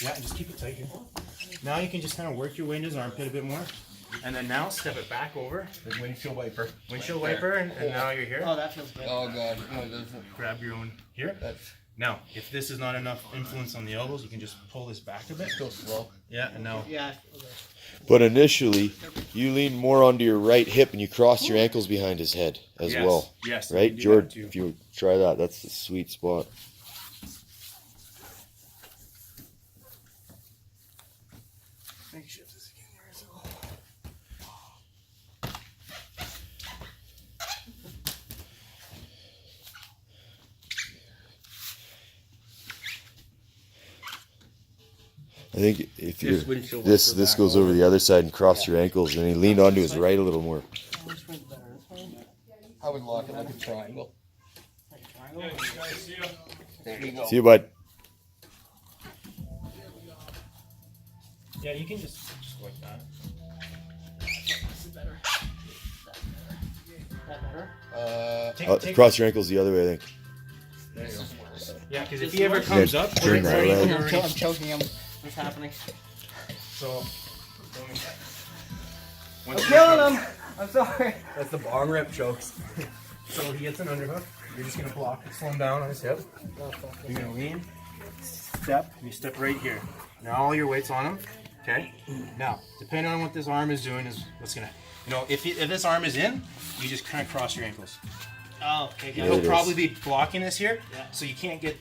Yeah, just keep it tight here. Now you can just kind of work your way into his armpit a bit more. And then now step it back over. The windshield wiper. Windshield wiper, and now you're here. Oh, that feels good. Oh god, no it doesn't. Grab your own here. Now, if this is not enough influence on the elbows, you can just pull this back a bit. Go slow. Yeah, and now. Yeah. Okay. But initially, you lean more onto your right hip and you cross your ankles behind his head as well. Yes. Right, George? If you try that, that's the sweet spot. I think if you this goes over the other side and cross your ankles, and he leaned onto his right a little more. I would lock it like a triangle. There you go. See you, bud. Yeah, you can just like that. This is better. That better? Cross your ankles the other way, I think. There you go. Yeah, because if he ever comes up, turn that leg. I'm choking him. What's happening? So, I'm killing him! I'm sorry. that's the bong rip chokes. So he gets an underhook. You're just gonna block it, slow him down on his hip. You're gonna lean, step, and you step right here. Now all your weight's on him. Okay. Now, depending on what this arm is doing, is what's gonna, if this arm is in, you just kind of cross your ankles. Oh, okay. Yeah. He'll it probably is. be blocking this here, Yeah. so you can't get.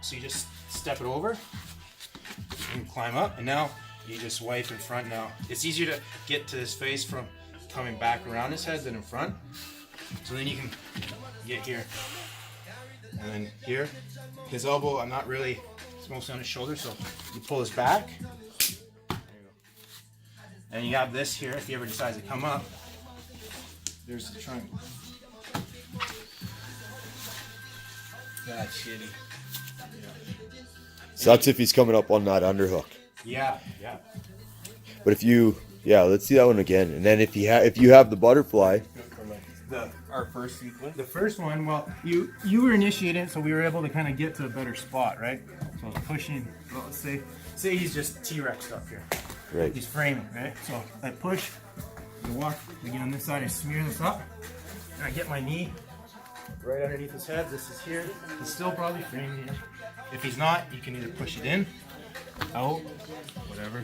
So you just step it over and climb up, and now you just wipe in front. Now it's easier to get to his face from coming back around his head than in front. So then you can get here, and then here. His elbow, I'm not really. It's mostly on his shoulder, so you pull his back. There you go. And you have this here. If he ever decides to come up, there's the triangle. That's shitty. So that's if he's coming up on that underhook. Yeah, yeah. But if you, let's see that one again. And then if you have the butterfly, Our first sequence. The first one, well, you were initiating, so we were able to kind of get to a better spot, right? So I was pushing. Well, let's say he's just T-Rexed up here. right? He's framing, right? So I push, I walk, I get on this side, I smear this up, and I get my knee right underneath his head. This is here. He's still probably framed here. If he's not, you can either push it in, out, whatever.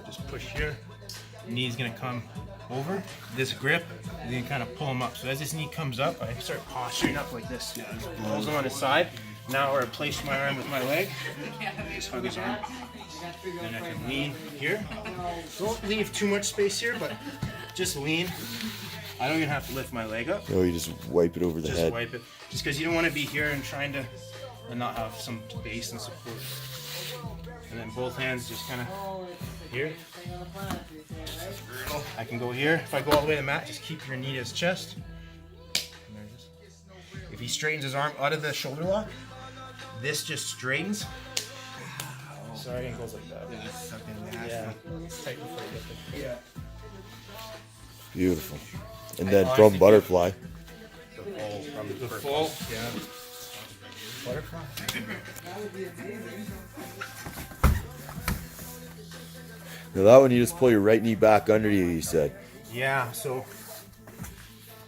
Just push here. Knee's gonna come over. This grip, and then kind of pull him up. So as his knee comes up, I start posturing up like this. Pulls him on his side. Now I replace my arm with my leg. Just hug his arm. Then I can lean here. Don't leave too much space here, but just lean. I don't even have to lift my leg up. No, you just wipe it over the Just head. wipe it. Just because you don't want to be here and trying to and not have some base and support. And then both hands just kind of here. I can go here. If I go all the way to the mat, just keep your knee to his chest. And there it is. If he straightens his arm out of the shoulder lock, this just straightens. Sorry, it goes like that. Yeah, it's tight before you get there. Beautiful. And then from butterfly, The full, yeah. Butterfly. now that one you just pull your right knee back under you said. Yeah, so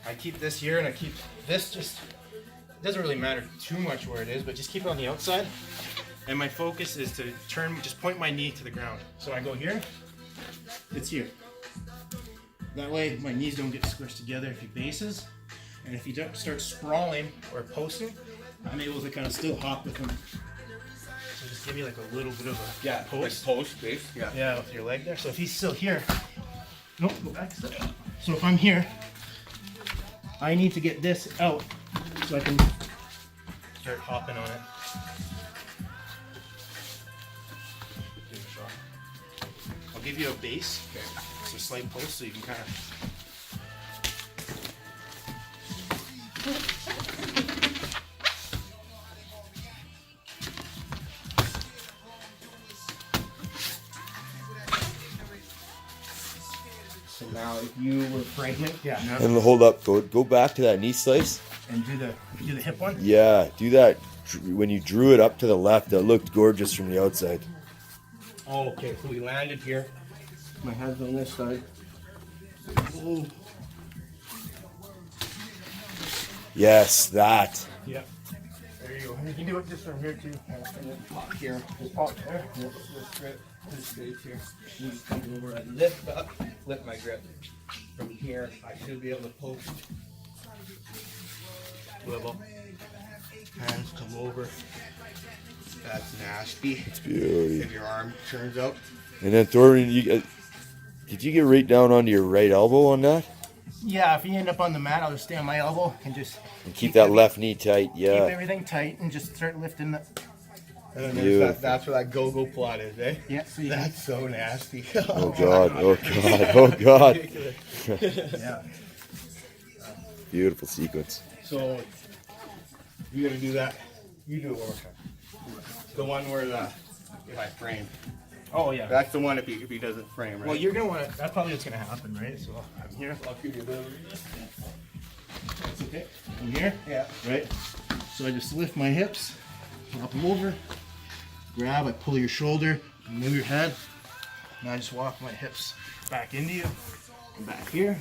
I keep this here and I keep this just, it doesn't really matter too much where it is, but just keep it on the outside. And my focus is to just point my knee to the ground. So I go here, it's here. That way my knees don't get squished together if he bases. And if he starts sprawling or posting, I'm able to kind of still hop with him. So just give me like a little bit of a post. Post base. Yeah. Yeah, with your leg there. So if he's still here, nope, go back a step. So if I'm here, I need to get this out so I can start hopping on it. Give it a shot. I'll give you a base, so a slight post, so you can kind of. So now, if you were pregnant, And hold up, go back to that knee slice. and do the hip one. Yeah, do that when you drew it up to the left. That looked gorgeous from the outside. Oh, okay, so we landed here. My head's on this side. Oh. Yes, that. Yeah. There you go. You can do it just from here too. Lock here. Just pop there. Just straight here. You just come over and lift up. Lift my grip. From here, I should be able to post. Swivel. Hands come over. That's nasty. It's beauty. If your arm turns out. And then Thorburn, did you get right down onto your right elbow on that? Yeah, if you end up on the mat, I'll just stay on my elbow and just And keep that left knee tight, keep yeah. everything tight and just start lifting the. And then Beautiful. that's where that go-go plot is, eh? Yeah, so you That's so nasty. Oh God, oh God, oh God. yeah. Beautiful sequence. So, you gotta do that. You do it one more time. The one where if I frame. Oh yeah. That's the one if he doesn't frame, right? Well, you're gonna want to. That's probably what's gonna happen, right? So I'm here. I'll give you the. That's okay. I'm here. Yeah. Right. So I just lift my hips, flop them over, grab. I pull your shoulder, move your head, and I just walk my hips back into you, and back here.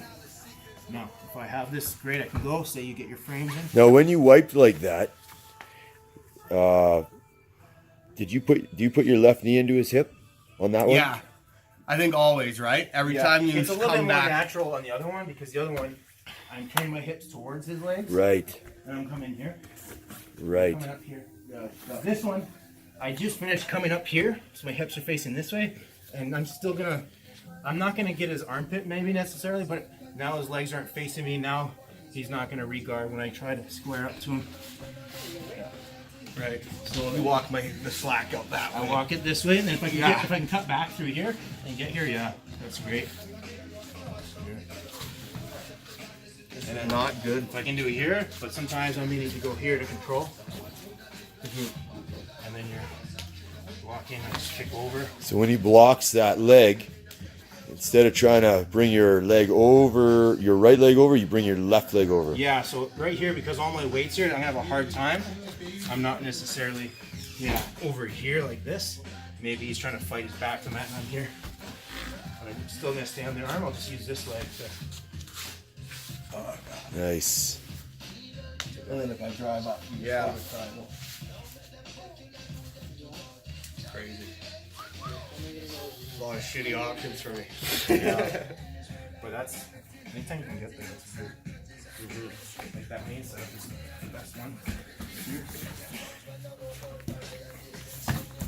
Now, if I have this, great. I can go. Say you get your frames in. Now, when you wiped like that, do you put your left knee into his hip on that one? Yeah. I think always, right? Every time you It's a little bit come more back. natural on the other one because the other one, I'm turning my hips towards his legs. Right, And I'm coming here. right. Coming up here. This one, I just finished coming up here, so my hips are facing this way, and I'm not gonna get his armpit maybe necessarily, but now his legs aren't facing me. Now he's not gonna regard when I try to square up to him. Right. So you walk the slack out that way. I walk it this way, and then if I can Yeah. if I can cut back through here and get here, yeah, that's great. And then not good. If I can do it here, but sometimes I may need to go here to control. And then you're walking and just kick over. So when he blocks that leg, instead of trying to bring your leg over, your right leg over, you bring your left leg over. Yeah, so right here, because all my weight's here, I'm gonna have a hard time. I'm not necessarily, over here like this. Maybe he's trying to fight his back to that, and I'm here. But I'm still gonna stay on the arm. I'll just use this leg to. Nice. And then if I drive up, yeah. Crazy. A lot of shitty options for me. Yeah. But that's anytime you can get there, that's good. Like that main setup is the best one.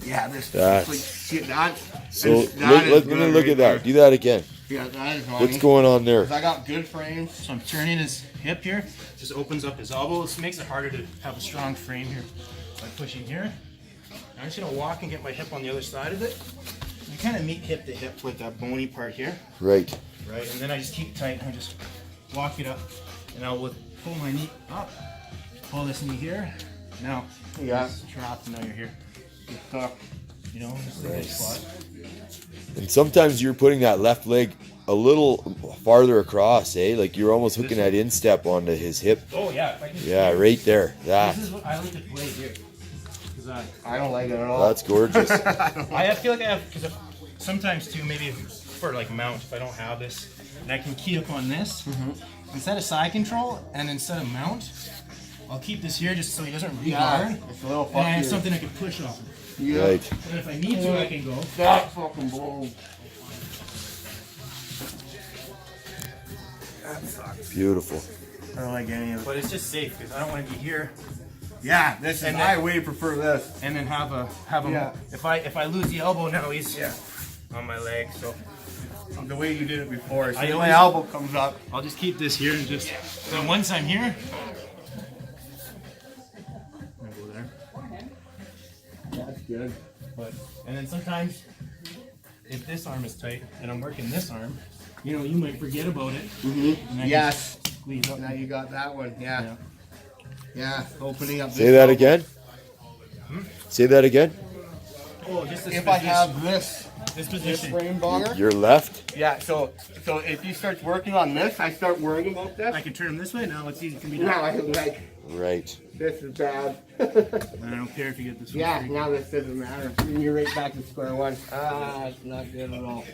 Yeah, this That's- like shit. That. So that is let good me look right at that. there. Do that again. Yeah, that is What's going on there? I got good frames. So I'm turning his hip here, just opens up his elbow. This makes it harder to have a strong frame here. By pushing here, I'm just gonna walk and get my hip on the other side of it. You kind of meet hip to hip with that bony part here, Right. right? And then I just keep tight and I just walk it up, and I'll pull my knee up, pull this knee here. Now, it's trapped, and now you're here. You're stuck. You know, just a good spot. And sometimes you're putting that left leg a little farther across, eh? Like you're almost hooking that instep onto his hip. Oh yeah, if I can. Yeah, right there. That. This is what I like to play here. I don't like it at all. That's gorgeous. I feel like I have, because sometimes too, maybe for like mount, if I don't have this, and I can key up on this instead of side control, and instead of mount, I'll keep this here just so he doesn't regard. It's a little And I have fuckier. something I can push off. Yeah. Right. And if I need to, I can go. That fucking blows. That sucks. Beautiful. I don't like any of it. But it's just safe because I don't want to be here Yeah, this is. And I then- way prefer this. and then have him. Yeah. If I lose the elbow now, he's Yeah. on my leg. So The way you did it before. So I my always- elbow comes up. I'll just keep this here and just. Then once I'm here, I'll go there. That's good. And then sometimes, if this arm is tight and I'm working this arm, you might forget about it. And I Yes. can squeeze up. Now you got that one. Yeah. Yeah. Opening up. Say this that elbow. again. Say that again. Oh, just this If I position. have this This position. frame bonger. Your left. Yeah. So if he starts working on this, I start worrying about this. I can turn him this way. Now it's easy for me Now to. I can Right. This is bad. And I don't care if you get this one. Yeah, free. now this doesn't matter. You're right back to square one. It's not good at all.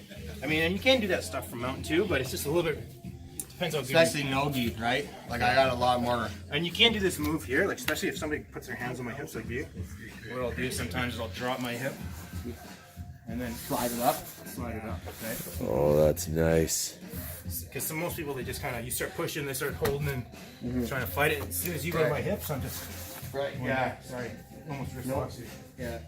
I mean, and you can do that stuff from mountain too, but it's just a little bit. Depends how good. Especially no-gi, right? Like I got a lot more. And you can do this move here, like especially if somebody puts their hands on my hips like you. What I'll do sometimes is I'll drop my hip and then Slide it up. slide it up. Okay. Oh, that's nice. Because most people, they just kind of, you start pushing, they start holding and trying to fight it. As soon as you go to my hips, I'm just. Right. Yeah. Sorry. Almost wrist locks you. Yeah.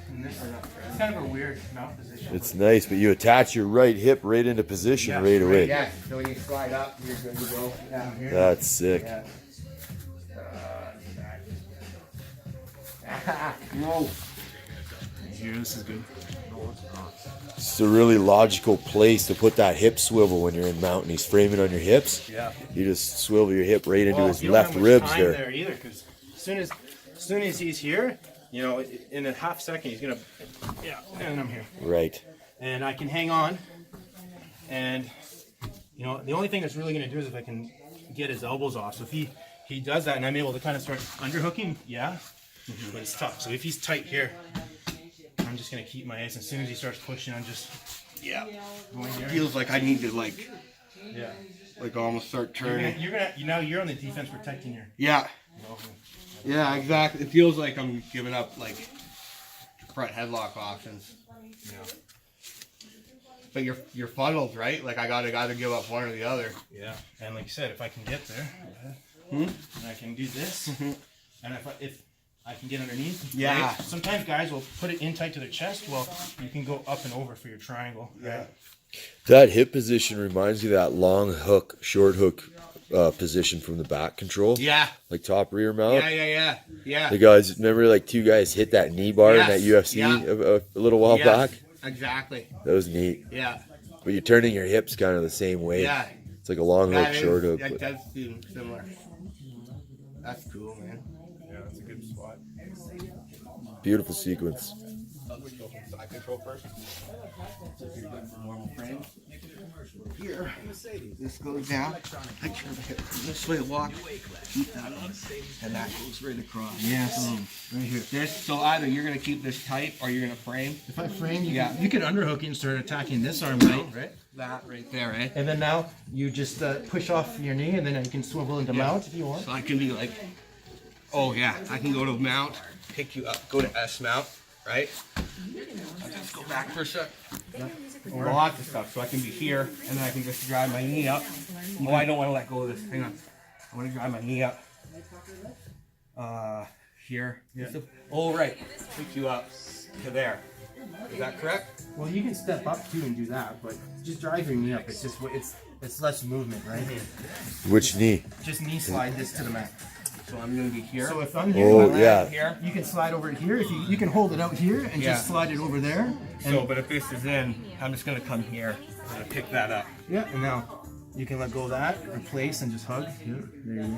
And this or that. It's kind of a weird mount position. It's nice, but you attach your right hip right into position Yeah, right away. Yeah. So when you slide up, you're good to go. Yeah. That's sick. Yeah. No. Here, this is good. It's a really logical place to put that hip swivel when you're in mountain. He's framing on your hips. Yeah. You just swivel your hip right into his you don't left have much ribs time there. either, because as soon as he's here, you know, in a half second he's gonna, yeah, and I'm here, Right. and I can hang on, and you know, the only thing that's really gonna do is if I can get his elbows off. So if he does that, and I'm able to kind of start underhooking, yeah, but it's tough. So if he's tight here, I'm just gonna keep my ace. As soon as he starts pushing, I'm just going here. Feels like I need to like almost start turning. You're on the defense protecting your. Yeah. Yeah, exactly. It feels like I'm giving up like front headlock options. Yeah. But you're funneled, right? Like I gotta give up one or the other. Yeah, and like you said, if I can get there, and I can do this, and if I can get underneath, Yeah. right? Sometimes guys will put it in tight to their chest. Well, you can go up and over for your triangle. Yeah. That hip position reminds me of that long hook, short hook position from the back control. Yeah. Like top rear mount. Yeah. The guys, remember like two guys hit that knee bar in that Yes, UFC yeah. a little while back? Exactly. That was neat. Yeah. But you're turning your hips kind of the same way. Yeah. It's like a long hook, That short hook. That but- does seem similar. That's cool, man. Yeah, that's a good spot. Beautiful sequence. Side control first. Normal frame. Here, this goes down. I turn the hip this way, walk, keep that on, and that goes right across. Yes, right here. This, so either you're gonna keep this tight or you're gonna frame. If I frame, you can underhook it and start attacking this arm out, right? That right there, eh? And then now you just push off your knee, and then you can swivel into mount if you want. So I can be like, oh yeah, I can go to mount, pick you up, go to S mount, right? I'll just go back for a sec. Lots of stuff. So I can be here, and then I can just drive my knee up. Oh, I don't want to let go of this. Hang on. I want to drive my knee up. Here. Yeah. Oh, right. Pick you up to there. Is that correct? Well, you can step up too and do that, but just drive your knee up. It's just it's less movement, right? Which knee? Just knee slide this to the mat. So I'm going to be here. So if I'm here, Oh, my leg yeah. Here. you can slide over here. If you can hold it out here and Yeah. just slide it over there. And So, but if this is in, I'm just going to come here and pick that up. yeah, and now you can let go of that, replace, and just hug. Yeah, there you go.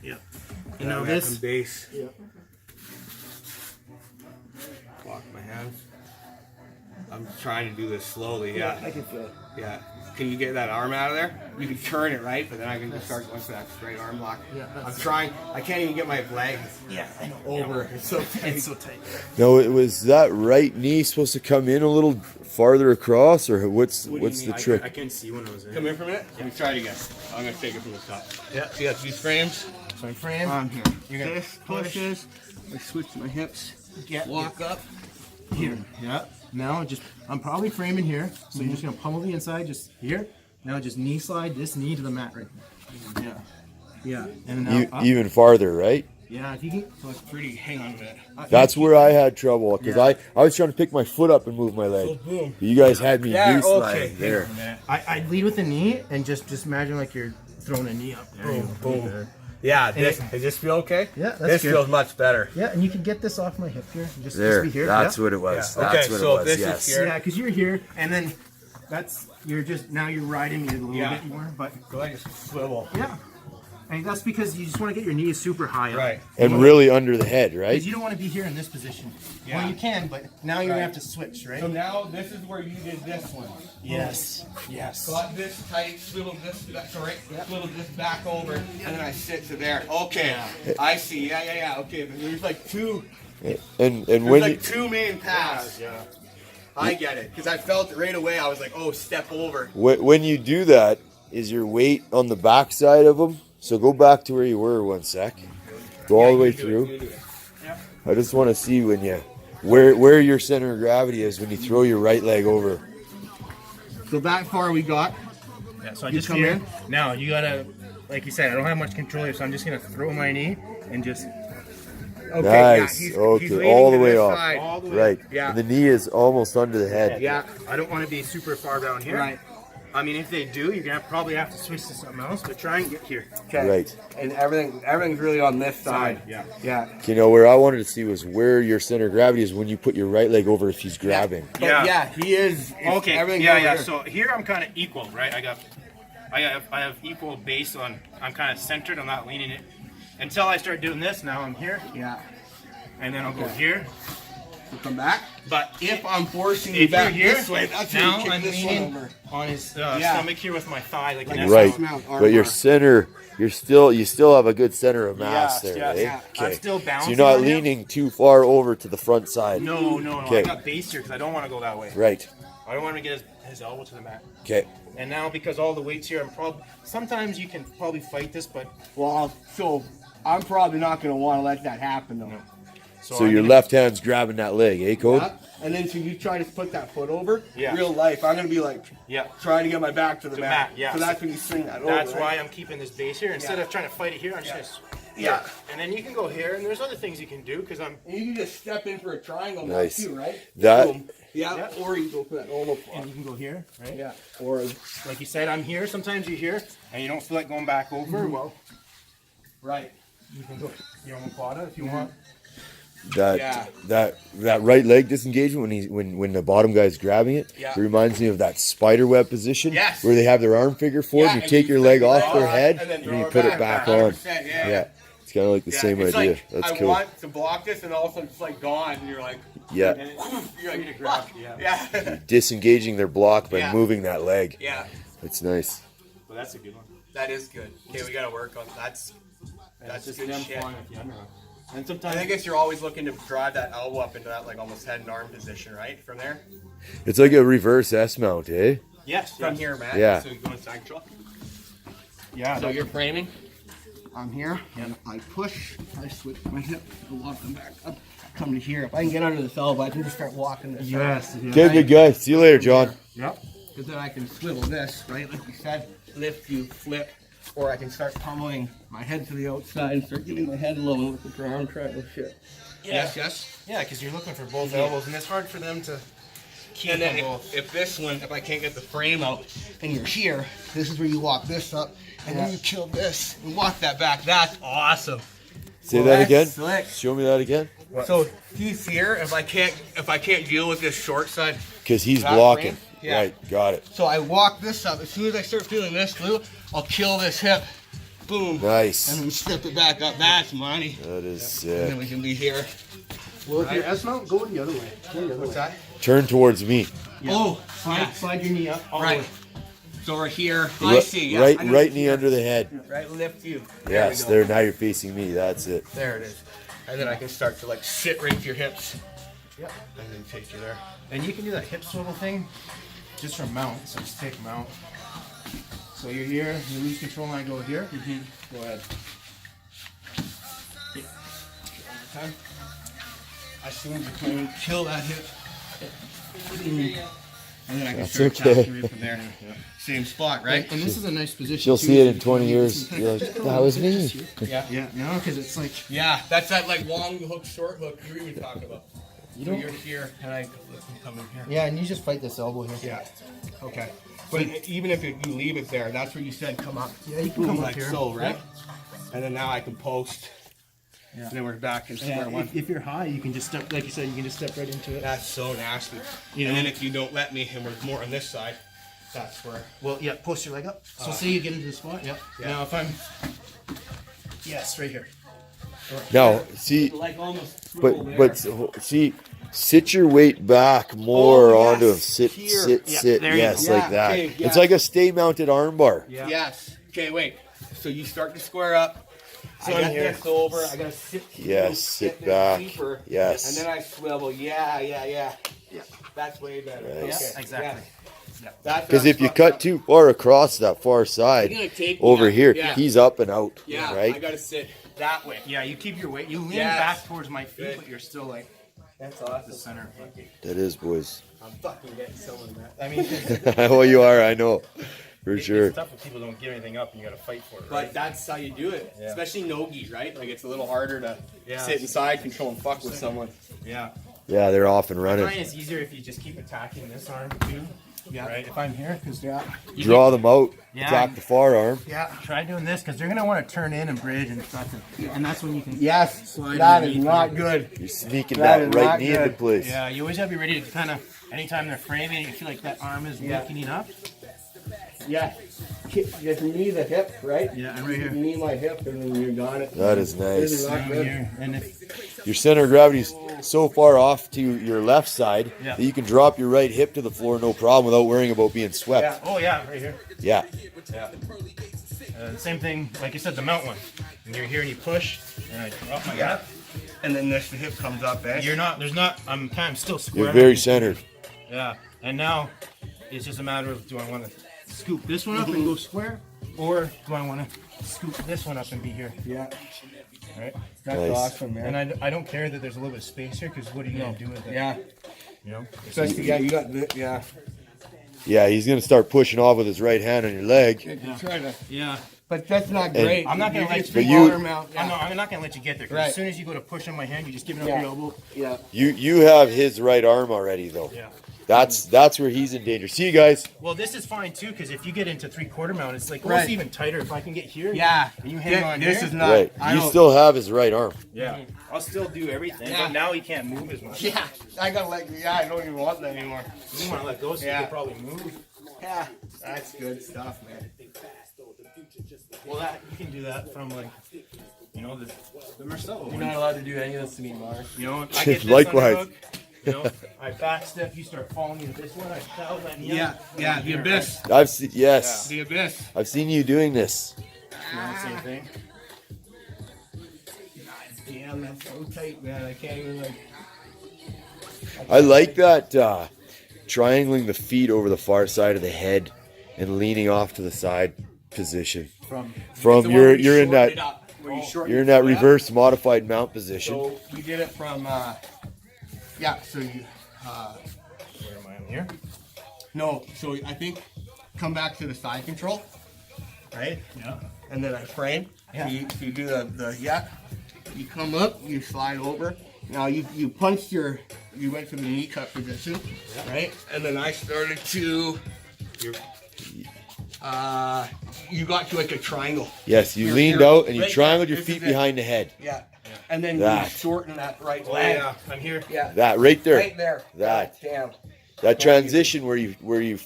Yeah. And now this. Base. Yeah. Lock my hands. I'm trying to do this slowly. Yeah. I can feel it. Yeah. Can you get that arm out of there? You can turn it, right? But then I can just start going for that straight arm lock. Yeah, I'm trying. I can't even get my legs Yeah, I know. over. It's so tight. It's so tight. No, it was that right knee supposed to come in a little farther across, or what's What do you the mean? trick? I can see when I was in. Come in for a minute. Let me try it again. I'm gonna take it from the top. Yeah. So you got these frames. So I'm frame. I'm here. You're gonna This pushes. I switch my hips. Get Walk up. here. Yeah. Now just I'm probably framing here, so you're just gonna pummel the inside, just here. Now just knee slide this knee to the mat right there. Yeah. Yeah. And now up. Even farther, right? Yeah. If you can. So it's pretty. Hang on a minute. That's where I had trouble because I was trying to pick my foot up and move my leg. Boom. You guys had me Yeah, knee okay. sliding there. I'd lead with the knee and just imagine like you're throwing a knee up. There you go. Boom. There. Yeah. Does this feel okay? Yeah, that's This good. feels much better. Yeah, and you can get this off my hip here. Just There, be here. that's yeah. what it was. Yeah. That's Okay, what so it was. this is Yes. here. Yeah, because you're here, and then you're just now you're riding me a little Yeah. bit more, but So I just swivel. yeah. And that's because you just want to get your knees super high up. Right. And really under the head, right? Because you don't want to be here in this position. Yeah. Well, you can, but now you're going to have to switch, right? So now this is where you did this one. Yes. Yes. Got this tight, swivel this back, swivel this back over, and then I sit to there. Okay, I see. Yeah. Okay, but there's like two. And There's when like two main paths. Yeah. I get it because I felt it right away. I was like, oh, step over. when you do that, is your weight on the back side of them? So go back to where you were 1 sec. Go all the way through. I just want to see when you where your center of gravity is when you throw your right leg over. So that far we got. Yeah, so I You just come here. in. Now you gotta, like you said, I don't have much control here, so I'm just gonna throw my knee and just Okay, Nice. he's Okay, leaning all the to way this off. side. all the way. Right. Yeah. And the knee is almost under the head. Yeah. I don't want to be super far down here. Right. I mean, if they do, you're gonna probably have to switch to something else, but try and get here. Okay. Right. And everything's really on this side. Yeah. Yeah. You know, where I wanted to see was where your center of gravity is when you put your right leg over if he's grabbing. But Yeah. yeah, he is. Okay. Everything's Yeah. over Yeah. here. So here I'm kind of equal, right? I have equal base on. I'm kind of centered. I'm not leaning it until I start doing this. Now I'm here, Yeah. and then I'll go here. We'll come back. But If I'm forcing you if you're back here, this way, that's when now you kick I'm this one leaning over. on his Yeah. stomach here with my thigh, like an S Right. mount. Arm But your bar. center, you still have a good center of mass Yes, there, yes, eh? yeah. I'm still So balancing you're not on him. leaning too far over to the front side. No. I Okay. got base here because I don't want to go that way. Right. I don't want to get his elbow to the mat. Okay. And now because all the weight's here, sometimes you can probably fight this, but Well, so I'm probably not going to want to let that happen though. So I'm your gonna- left hand's grabbing that leg, eh, Code? Yeah. And then so you try to put that foot over. Yeah. Real life, I'm going to be like Yeah. trying to get my back to the To mat. mat, yeah. So that's when you swing that over. That's right? why I'm keeping this base here instead Yeah. of trying to fight it here. I'm just gonna Yeah. and then you can go here, and there's other things you can do because I'm. And you can just step in for a triangle Nice. now too, right? That- Boom. Yeah. Or you go for that normal And flop. you can go here, right? Yeah. Or Like you said, I'm here. Sometimes you're here, and you don't feel like going back over. Well, right. you can go your omoplata if you want. Yeah. That right leg disengagement when the bottom guy's grabbing it, Yeah. it reminds me of that spider web position Yes. where they have their arm figure forward. Yeah, you and take you your flip leg your off leg their off, head and then and throw you it put it back, back on. 100%, Yeah. yeah. It's kind of like the same it's idea. Like, That's I cool. want to block this, and all of a sudden it's like gone, and you're like, Yeah. and you're like, grab, fuck. yeah. Yeah. Disengaging their block by Yeah. moving that leg. Yeah. It's nice. Well, that's a good one. That is good. Okay, we gotta work on that's Just good them shit. flying with the underarm. And I sometimes guess you're always looking to drive that elbow up into that like almost head and arm position, right? From there, It's like a reverse S mount, eh? yes, from here, Matt. Yeah. So you go inside truck. Yeah. So you're framing. I'm here, and I push. I switch my hip, and walk them back up. Come to here. If I can get under this elbow, I can just start walking this. Yes. Okay, good guy. See you later, John. Yep. Because then I can swivel this, right? Like you said, lift, you flip, or I can start pummeling my head to the outside and start getting my head low and with the ground triangle shit. Yeah. Yes. Yeah, because you're looking for both elbows, and it's hard for them to keep And then them both. if this one, if I can't get the frame out, and you're here, this is where you walk this up, and then you kill this and walk that back. That's awesome. Say that again. That's slick. Show me that again. So he's here. If I can't deal with this short side, Because he's That blocking. frame? Yeah. Right, got it. so I walk this up. As soon as I start feeling this glue, I'll kill this hip. Boom. Nice. And then step it back up. That's money. That is And then sick. we can be here. Well, if you're S mount, go the other way. Go the other way. that? Turn towards me. Oh, Slide your knee up. All the right. way. So we're here. I see. Yeah, Right, I know right it's knee here. under the head. Right, lift you. Yes, we go. there. Now you're facing me. That's it. There it is. And then I can start to like sit right to your hips. Yep. And then take you there. And you can do that hip swivel thing just from mount. So just take mount. So you're here, you lose control, and I go here. Go ahead. Yeah. One more time. As soon as you can kill that hip. And then I can That's start okay. attacking you from there. Same spot, right? And this is a nice position. She'll too, see it so in you 20 can- years. You're like, that was me. Yeah. Yeah, no, because it's like Yeah, that's that like long hook, short hook you were even talking about. you So don't. you're here and I come in here. Yeah, and you just fight this elbow here. Yeah. Okay. But even if you leave it there, that's where you said come up. Yeah, you can Boom, come up like here. so, right? And then now I can post. Yeah. And then we're back in square Yeah, one. if you're high, you can just step, like you said, you can just step right into it. That's so nasty. You know? And then if you don't let me, and we're more on this side, That's where. Well, yeah, post your leg up. So say you get into the spot. Yep. Yeah. Now if I'm. Yes, right here. Now, see, Like almost swivel there. but see, sit your weight back more Oh, onto him. yes. Sit, Here. sit, Yeah, sit. there you Yes, go. like Yeah, that. okay, yeah. It's like a stay-mounted armbar. Yeah. Yes. Okay, wait. So you start to square up. So I I'm got here. this over. I gotta sit. Yes, sit this back. deeper, Yes. And then I swivel. Yeah. Yeah. That's way better. Nice. Okay. Exactly. Yeah. That's Because what if you I'm cut fucked too far across that far side, You're gonna take me over up. here, Yeah. he's up and out. Yeah. I Right? gotta sit that way. Yeah, you keep your weight. You lean Yes. back towards my feet, Good. but you're still like That's the awesome. center. That is, boys. I'm fucking getting some of that. I mean, Well, you are, I know. For it's sure. tough when people don't give anything up and you got to fight for it. But Right? that's how you do it. Yeah. Especially nogi, right? Like it's a little harder to Yeah. sit inside, control, and fuck with someone. Yeah. Yeah, they're off and I running. find it's easier if you just keep attacking this arm too. Yeah. Right. If I'm here, because Draw them out. Yeah. Attack the far arm. yeah, try doing this because they're gonna want to turn in and bridge and stuff, and that's when you can. Yes. Slide That is underneath not you. good. You're sneaking That that, is right not knee into good. place. Yeah, you always have to be ready to kind of anytime they're framing, you feel like that arm is Yeah. weakening up. Yeah. Just knee the hip, right? Yeah, and right here. Knee my hip, and then you got it. That is This is nice. not Down good. here, and if Your center of gravity's so far off to your left side Yeah. that you can drop your right hip to the floor no problem without worrying about being swept. Yeah. oh yeah, right here. Yeah. Same thing, like you said, the mount one. And you're here and you push, and I drop my Yeah. hip. And then this the hip comes up, eh? You're not. There's not. I'm still square. You're very centered. Yeah, and now it's just a matter of do I want to scoop this one up and go square, or do I want to scoop this one up and be here? Yeah. Right. That's Nice. awesome, man. And I don't care that there's a little bit of space here because what are you gonna do with it? Yeah. You know. Especially, yeah, you got the, yeah. Yeah, he's going to start pushing off with his right hand on your leg. Try to, Yeah. but that's not And- great. I'm not gonna You let just you- put But you- your arm out. I'm not gonna let you get there. 'Cause Right. As soon as you go to push on my hand, you're just giving up Yeah. your elbow. Yeah. You have his right arm already though. Yeah. That's where he's in danger. See you guys. Well, this is fine too because if you get into 3/4 mount, it's like Right. almost even tighter. If I can get here. Yeah. And you hang on This here. is not. Right. I You don't- still have his right arm. Yeah. I'll still do everything. Yeah. But now he can't move as much. Yeah. I gotta let. Yeah. I don't even want that anymore. You want to let go so Yeah. you can probably move. Yeah. That's good stuff, man. Well, that you can do that from like, you know, the Marcelo. You're not allowed to do any of this to me, Mark. You know, I get this Likewise. underhook, you know, I back step, you start falling into this one, I foul that knee Yeah. up, Yeah. and The here, abyss. I've seen yes. The abyss. I've seen you doing this. right? You know, same thing. Damn, that's so tight, man. I can't even like. I like that triangling the feet over the far side of the head and leaning off to the side position. From From The one you're where you you're in shorten that it up, where you shorten you're in your that foot up. reverse modified mount position. So you did it from. Yeah. So you. where am I? I'm here. No. So I think come back to the side control, right? Yeah. And then I frame. Yeah. So you do the yeah. You come up, you slide over. Now you punched your, you went to the knee cut position, right? And then I started to, you got to like a triangle. Yes, you Here, leaned here, out and you right triangled there. your This feet is it. behind the head. Yeah. And then That. you shorten that right Oh leg. yeah, I'm here. Yeah. That right there. Right there. That. Damn. That transition where you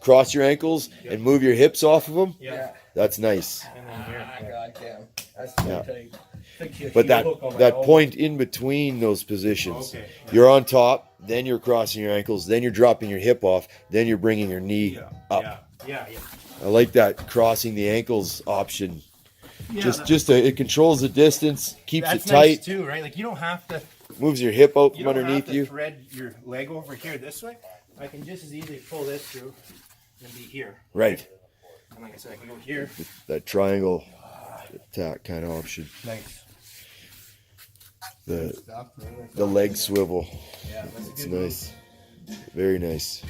cross your ankles and move your hips off of them. Yeah. That's nice. And then here. God damn. That's so Yeah. tight. But that point in between those positions, Okay. you're on top, then you're crossing your ankles, then you're dropping your hip off, then you're bringing your knee up. Yeah. I like that crossing the ankles option. Yeah, It controls the distance, keeps that's it tight, nice too, right? Like you don't have to. moves your hip out You from don't underneath have to you. thread your leg over here this way. I can just as easily pull this through and be here. Right. And like I said, I can go here. That triangle attack kind of option. Nice. The Stuff, man. the leg swivel. Yeah, that's a It's good move. nice. Very nice.